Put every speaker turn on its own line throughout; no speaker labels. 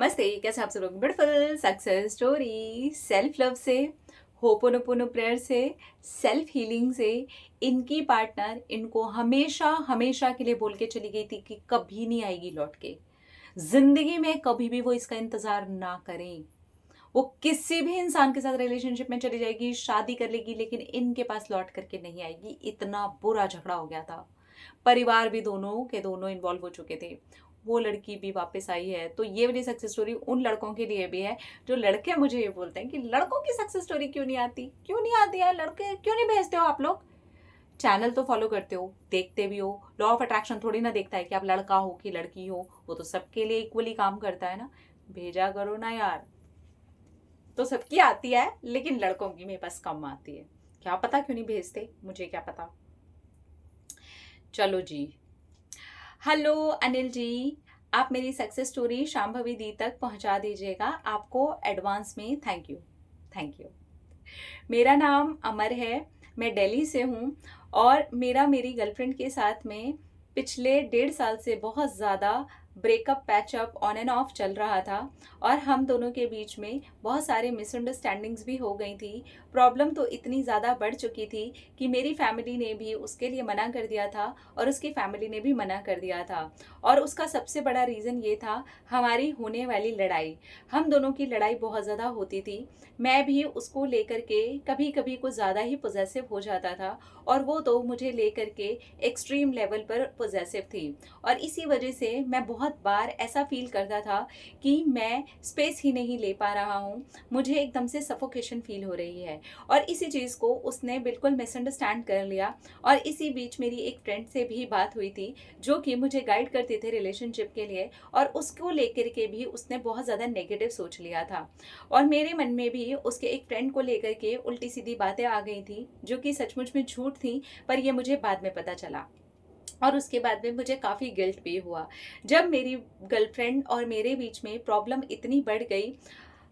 नमस्ते, कैसे आप सब लोग? Beautiful success story, self love से, होपोनोपोनो प्रेयर से, सेल्फ हीलिंग से, इनकी पार्टनर इनको हमेशा हमेशा के लिए बोल के चली गई थी कि कभी नहीं आएगी लौट के। जिंदगी में कभी भी वो इसका इंतजार ना करें। वो किसी भी इंसान के साथ रिलेशनशिप में चली जाएगी, शादी कर लेगी, लेकिन इनके पास लौट करके नहीं आएगी। इतना बुरा झगड़ा हो गया था। परिवार भी दोनों के दोनों इन्वॉल्व हो चुके थे। वो लड़की भी वापस आई है। तो ये वाली सक्सेस स्टोरी उन लड़कों के लिए भी है जो लड़के मुझे ये बोलते हैं कि लड़कों की सक्सेस स्टोरी क्यों नहीं आती, क्यों नहीं आती है, लड़के क्यों नहीं भेजते हो आप लोग। चैनल तो फॉलो करते हो, देखते भी हो। लॉ ऑफ अट्रैक्शन थोड़ी ना देखता है कि आप लड़का हो कि लड़की हो, वो तो सबके लिए इक्वली काम करता है ना। भेजा करो ना यार। तो सबकी आती है, लेकिन लड़कों की मेरे पास कम आती है। क्या पता क्यों नहीं भेजते, मुझे क्या पता। चलो जी। हेलो अनिल जी, आप मेरी सक्सेस स्टोरी शांभवी दी तक पहुंचा दीजिएगा। आपको एडवांस में थैंक यू। Thank you. मेरा नाम अमर है, मैं दिल्ली से हूँ और मेरी गर्लफ्रेंड के साथ में पिछले 1.5 साल से बहुत ज़्यादा breakup patchup on end of चल रहा था और हम दोनों के बीच में बहुत सारे मिसअंडरस्टैंडिंग्स भी हो गई थी। प्रॉब्लम तो इतनी ज़्यादा बढ़ चुकी थी कि मेरी फैमिली ने भी उसके लिए मना कर दिया था और उसकी फैमिली ने भी मना कर दिया था। और उसका सबसे बड़ा रीज़न ये था हमारी होने वाली लड़ाई। हम दोनों की लड़ाई बहुत ज़्यादा होती थी। मैं भी उसको लेकर के कभी कभी कुछ ज़्यादा ही पोजेसिव हो जाता था और वो तो मुझे लेकर के एक्सट्रीम लेवल पर पोजेसिव थी। और इसी वजह से मैं बहुत बार ऐसा फील करता था कि मैं स्पेस ही नहीं ले पा रहा हूँ, मुझे एकदम से सफोकेशन फील हो रही है। और इसी चीज़ को उसने बिल्कुल मिसअंडरस्टैंड कर लिया। और इसी बीच मेरी एक फ्रेंड से भी बात हुई थी जो कि मुझे गाइड करते थे रिलेशनशिप के लिए, और उसको लेकर के भी उसने बहुत ज़्यादा नेगेटिव सोच लिया था। और मेरे मन में भी उसके एक फ्रेंड को लेकर के उल्टी सीधी बातें आ गई थी जो कि सचमुच में झूठ थी, पर ये मुझे बाद में पता चला। और उसके बाद में मुझे काफ़ी गिल्ट भी हुआ जब मेरी गर्लफ्रेंड और मेरे बीच में प्रॉब्लम इतनी बढ़ गई।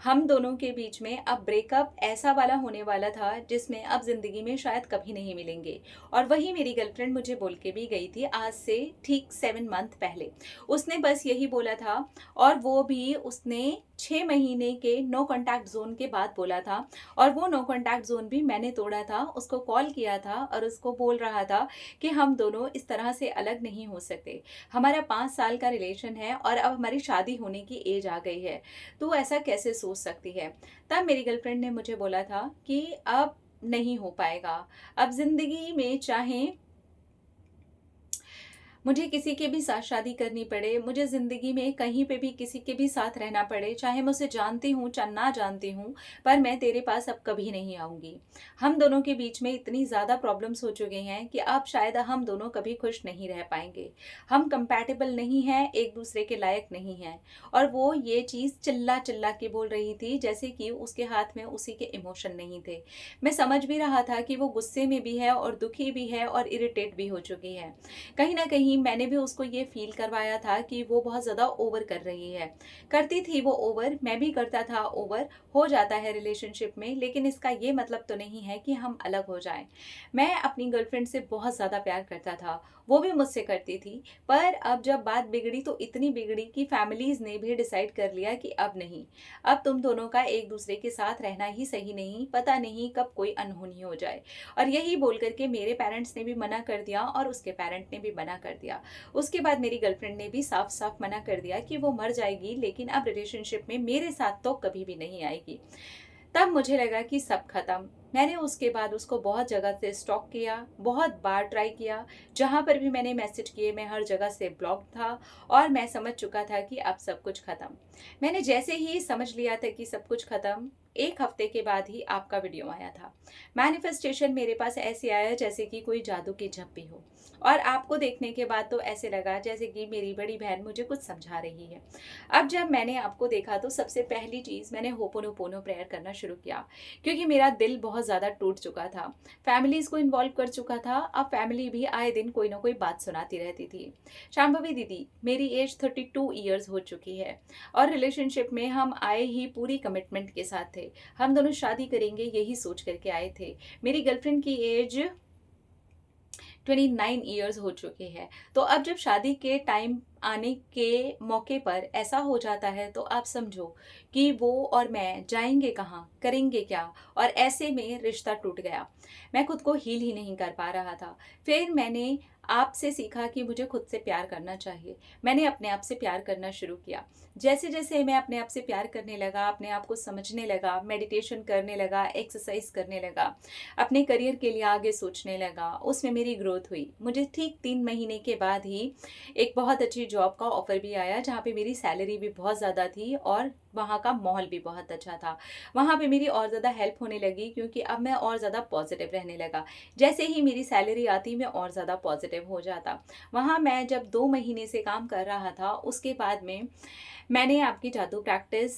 हम दोनों के बीच में अब ब्रेकअप ऐसा वाला होने वाला था जिसमें अब ज़िंदगी में शायद कभी नहीं मिलेंगे। और वही मेरी गर्लफ्रेंड मुझे बोल के भी गई थी आज से ठीक 7 मंथ पहले। उसने बस यही बोला था, और वो भी उसने 6 महीने के नो कॉन्टैक्ट जोन के बाद बोला था। और वो नो कॉन्टैक्ट जोन भी मैंने तोड़ा था, उसको कॉल किया था और उसको बोल रहा था कि हम दोनों इस तरह से अलग नहीं हो सकते। हमारा 5 साल का रिलेशन है और अब हमारी शादी होने की एज आ गई है, तो ऐसा कैसे सोच सकती है। तब मेरी गर्लफ्रेंड ने मुझे बोला था कि अब नहीं हो पाएगा। अब जिंदगी में चाहे मुझे किसी के भी साथ शादी करनी पड़े, मुझे ज़िंदगी में कहीं पे भी किसी के भी साथ रहना पड़े, चाहे मैं उसे जानती हूँ चाहे ना जानती हूँ, पर मैं तेरे पास अब कभी नहीं आऊँगी। हम दोनों के बीच में इतनी ज़्यादा प्रॉब्लम्स हो चुके हैं कि अब शायद हम दोनों कभी खुश नहीं रह पाएंगे। हम कंपैटिबल नहीं हैं, एक दूसरे के लायक नहीं हैं। और वो ये चीज़ चिल्ला चिल्ला के बोल रही थी जैसे कि उसके हाथ में उसी के इमोशन नहीं थे। मैं समझ भी रहा था कि वो गुस्से में भी है और दुखी भी है और इरिटेट भी हो चुकी है। कहीं ना कहीं मैंने भी उसको ये फील करवाया था कि वो बहुत ज़्यादा ओवर कर रही है। करती थी वो ओवर, मैं भी करता था ओवर, हो जाता है रिलेशनशिप में, लेकिन इसका ये मतलब तो नहीं है कि हम अलग हो जाएं। मैं अपनी गर्लफ्रेंड से बहुत ज़्यादा प्यार करता था, वो भी मुझसे करती थी। पर अब जब बात बिगड़ी तो इतनी बिगड़ी कि फैमिलीज़ ने भी डिसाइड कर लिया कि अब नहीं, अब तुम दोनों का एक दूसरे के साथ रहना ही सही नहीं, पता नहीं कब कोई अनहोनी हो जाए। और यही बोल करके मेरे पेरेंट्स ने भी मना कर दिया और उसके पेरेंट ने भी मना कर दिया। उसके बाद मेरी गर्लफ्रेंड ने भी साफ साफ मना कर दिया कि वो मर जाएगी लेकिन अब रिलेशनशिप में मेरे साथ तो कभी भी नहीं आएगी। तब मुझे लगा कि सब खत्म। मैंने उसके बाद उसको बहुत जगह से स्टॉक किया, बहुत बार ट्राई किया, जहाँ पर भी मैंने मैसेज किए मैं हर जगह से ब्लॉक था। और मैं समझ चुका था कि अब सब कुछ खत्म। मैंने जैसे ही समझ लिया था कि सब कुछ खत्म, 1 हफ्ते के बाद ही आपका वीडियो आया था। मैनिफेस्टेशन मेरे पास ऐसे आया जैसे कि कोई जादू की झप्पी हो। और आपको देखने के बाद तो ऐसे लगा जैसे कि मेरी बड़ी बहन मुझे कुछ समझा रही है। अब जब मैंने आपको देखा तो सबसे पहली चीज़ मैंने होपोनोपोनो प्रेयर करना शुरू किया, क्योंकि मेरा दिल बहुत ज़्यादा टूट चुका था। फैमिलीज़ को इन्वॉल्व कर चुका था, अब फैमिली भी आए दिन कोई ना कोई बात सुनाती रहती थी। शांभवी दीदी, मेरी एज 32 ईयर्स हो चुकी है और रिलेशनशिप में हम आए ही पूरी कमिटमेंट के साथ थे। हम दोनों शादी करेंगे यही सोच करके आए थे। मेरी गर्लफ्रेंड की एज 29 ईयर्स हो चुके हैं। तो अब जब शादी के टाइम आने के मौके पर ऐसा हो जाता है तो आप समझो कि वो और मैं जाएंगे कहाँ, करेंगे क्या, और ऐसे में रिश्ता टूट गया। मैं खुद को हील ही नहीं कर पा रहा था। फिर मैंने आपसे सीखा कि मुझे खुद से प्यार करना चाहिए। मैंने अपने आप से प्यार करना शुरू किया। जैसे जैसे मैं अपने आप से प्यार करने लगा, अपने आप को समझने लगा, मेडिटेशन करने लगा, एक्सरसाइज करने लगा, अपने करियर के लिए आगे सोचने लगा, उसमें मेरी ग्रोथ हुई। मुझे ठीक 3 महीने के बाद ही एक बहुत अच्छी जॉब का ऑफर भी आया, जहाँ पे मेरी सैलरी भी बहुत ज़्यादा थी और वहाँ का माहौल भी बहुत अच्छा था। वहाँ पे मेरी और ज़्यादा हेल्प होने लगी, क्योंकि अब मैं और ज़्यादा पॉजिटिव रहने लगा। जैसे ही मेरी सैलरी आती मैं और ज़्यादा पॉजिटिव हो जाता। वहाँ मैं जब 2 महीने से काम कर रहा था, उसके बाद में मैंने आपकी जादू प्रैक्टिस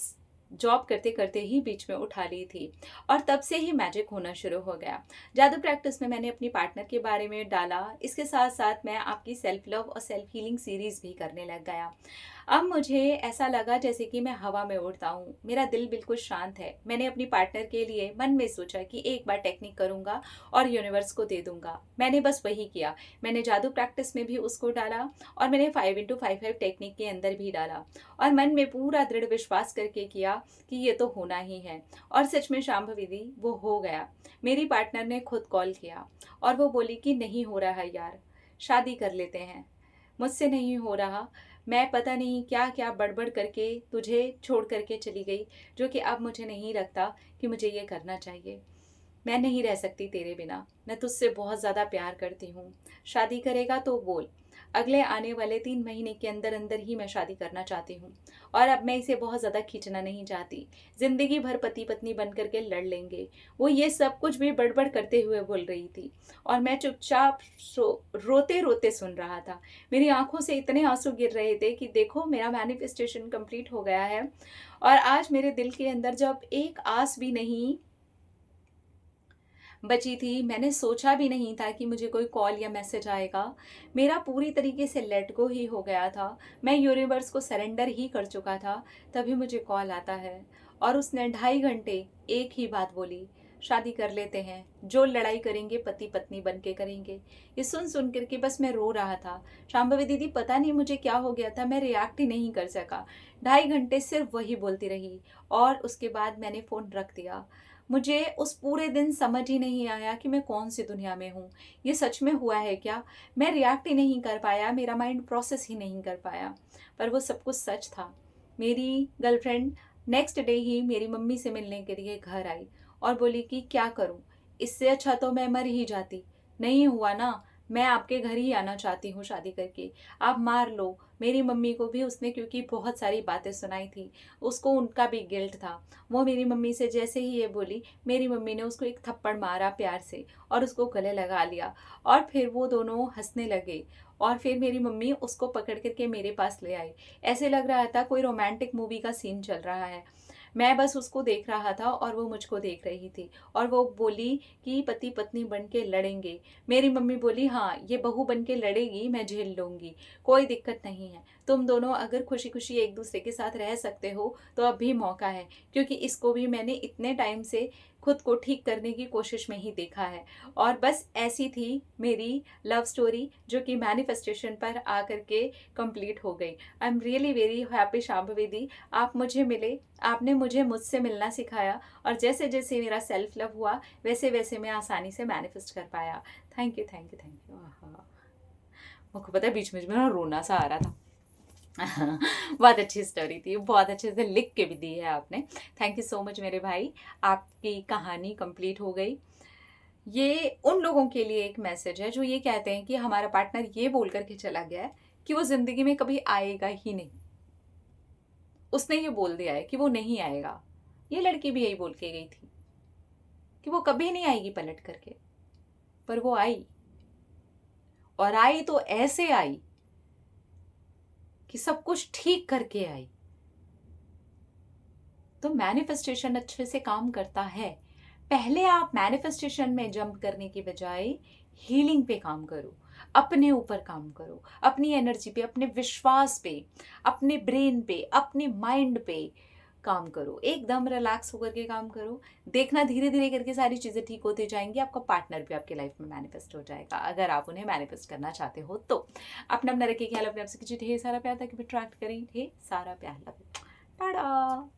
जॉब करते करते ही बीच में उठा ली थी, और तब से ही मैजिक होना शुरू हो गया। जादू प्रैक्टिस में मैंने अपनी पार्टनर के बारे में डाला। इसके साथ साथ मैं आपकी सेल्फ लव और सेल्फ हीलिंग सीरीज भी करने लग गया। अब मुझे ऐसा लगा जैसे कि मैं हवा में उड़ता हूँ। मेरा दिल बिल्कुल शांत है। मैंने अपनी पार्टनर के लिए मन में सोचा कि एक बार टेक्निक करूँगा और यूनिवर्स को दे दूंगा। मैंने बस वही किया। मैंने जादू प्रैक्टिस में भी उसको डाला, और मैंने 5x5 टेक्निक के अंदर भी डाला, और मन में पूरा दृढ़ विश्वास करके किया कि ये तो होना ही है। और सच में शांभवी दी, वो हो गया। मेरी पार्टनर ने खुद कॉल किया और वो बोली कि नहीं हो रहा है यार, शादी कर लेते हैं। मुझसे नहीं हो रहा। मैं पता नहीं क्या क्या बड़बड़ करके तुझे छोड़ करके चली गई, जो कि अब मुझे नहीं लगता कि मुझे ये करना चाहिए। मैं नहीं रह सकती तेरे बिना। मैं तुझसे बहुत ज़्यादा प्यार करती हूँ। शादी करेगा तो बोल। अगले आने वाले 3 महीने के अंदर अंदर ही मैं शादी करना चाहती हूँ, और अब मैं इसे बहुत ज़्यादा खींचना नहीं चाहती। ज़िंदगी भर पति पत्नी बन करके लड़ लेंगे। वो ये सब कुछ भी बड़बड़ करते हुए बोल रही थी, और मैं चुपचाप रोते रोते सुन रहा था। मेरी आंखों से इतने आंसू गिर रहे थे कि देखो, मेरा मैनिफेस्टेशन कंप्लीट हो गया है। और आज मेरे दिल के अंदर जब एक आस भी नहीं बची थी, मैंने सोचा भी नहीं था कि मुझे कोई कॉल या मैसेज आएगा। मेरा पूरी तरीके से लेट गो ही हो गया था। मैं यूनिवर्स को सरेंडर ही कर चुका था। तभी मुझे कॉल आता है, और उसने 2.5 घंटे एक ही बात बोली, शादी कर लेते हैं। जो लड़ाई करेंगे पति पत्नी बन के करेंगे। ये सुन सुन करके बस मैं रो रहा था। शांभवी दीदी, पता नहीं मुझे क्या हो गया था, मैं रिएक्ट ही नहीं कर सका। 2.5 घंटे सिर्फ वही बोलती रही, और उसके बाद मैंने फ़ोन रख दिया। मुझे उस पूरे दिन समझ ही नहीं आया कि मैं कौन सी दुनिया में हूँ। ये सच में हुआ है क्या? मैं रिएक्ट ही नहीं कर पाया, मेरा माइंड प्रोसेस ही नहीं कर पाया। पर वो सब कुछ सच था। मेरी गर्लफ्रेंड नेक्स्ट डे ही मेरी मम्मी से मिलने के लिए घर आई और बोली कि क्या करूँ, इससे अच्छा तो मैं मर ही जाती। नहीं हुआ ना, मैं आपके घर ही आना चाहती हूँ शादी करके। आप मार लो। मेरी मम्मी को भी उसने क्योंकि बहुत सारी बातें सुनाई थी, उसको उनका भी गिल्ट था। वो मेरी मम्मी से जैसे ही ये बोली, मेरी मम्मी ने उसको एक थप्पड़ मारा प्यार से, और उसको गले लगा लिया। और फिर वो दोनों हंसने लगे, और फिर मेरी मम्मी उसको पकड़ करके मेरे पास ले आई। ऐसे लग रहा था कोई रोमांटिक मूवी का सीन चल रहा है। मैं बस उसको देख रहा था और वो मुझको देख रही थी, और वो बोली कि पति पत्नी बन के लड़ेंगे। मेरी मम्मी बोली, हाँ ये बहू बन के लड़ेगी, मैं झेल लूँगी, कोई दिक्कत नहीं है। तुम दोनों अगर खुशी खुशी एक दूसरे के साथ रह सकते हो तो अब भी मौका है, क्योंकि इसको भी मैंने इतने टाइम से खुद को ठीक करने की कोशिश में ही देखा है। और बस ऐसी थी मेरी लव स्टोरी, जो कि मैनिफेस्टेशन पर आकर के कंप्लीट हो गई। I'm really very happy Shambhavi दी, आप मुझे मिले, आपने मुझे मुझसे मिलना सिखाया, और जैसे जैसे मेरा सेल्फ लव हुआ वैसे वैसे मैं आसानी से मैनिफेस्ट कर पाया। Thank you thank you thank you. मुझको पता है बीच में मेरा रोना सा आ रहा था। बहुत अच्छी स्टोरी थी, बहुत अच्छे से लिख के भी दी है आपने। थैंक यू सो मच मेरे भाई, आपकी कहानी कंप्लीट हो गई। ये उन लोगों के लिए एक मैसेज है जो ये कहते हैं कि हमारा पार्टनर ये बोल करके चला गया है कि वो ज़िंदगी में कभी आएगा ही नहीं। उसने ये बोल दिया है कि वो नहीं आएगा। ये लड़की भी यही बोल के गई थी कि वो कभी नहीं आएगी पलट करके, पर वो आई, और आई तो ऐसे आई कि सब कुछ ठीक करके आई। तो मैनिफेस्टेशन अच्छे से काम करता है। पहले आप मैनिफेस्टेशन में जंप करने की बजाय हीलिंग पे काम करो, अपने ऊपर काम करो, अपनी एनर्जी पे, अपने विश्वास पे, अपने ब्रेन पे, अपने माइंड पे काम करो, एकदम रिलैक्स होकर के काम करो। देखना धीरे धीरे करके सारी चीज़ें ठीक होती जाएंगी, आपका पार्टनर भी आपकी लाइफ में मैनिफेस्ट हो जाएगा, अगर आप उन्हें मैनिफेस्ट करना चाहते हो तो। अपना अपना रखिए ख्याल, अपने आपसे कीजिए ढेर सारा प्यार, ताकि भी अट्रैक्ट करें ढेर सारा प्यार। Love you, Tata.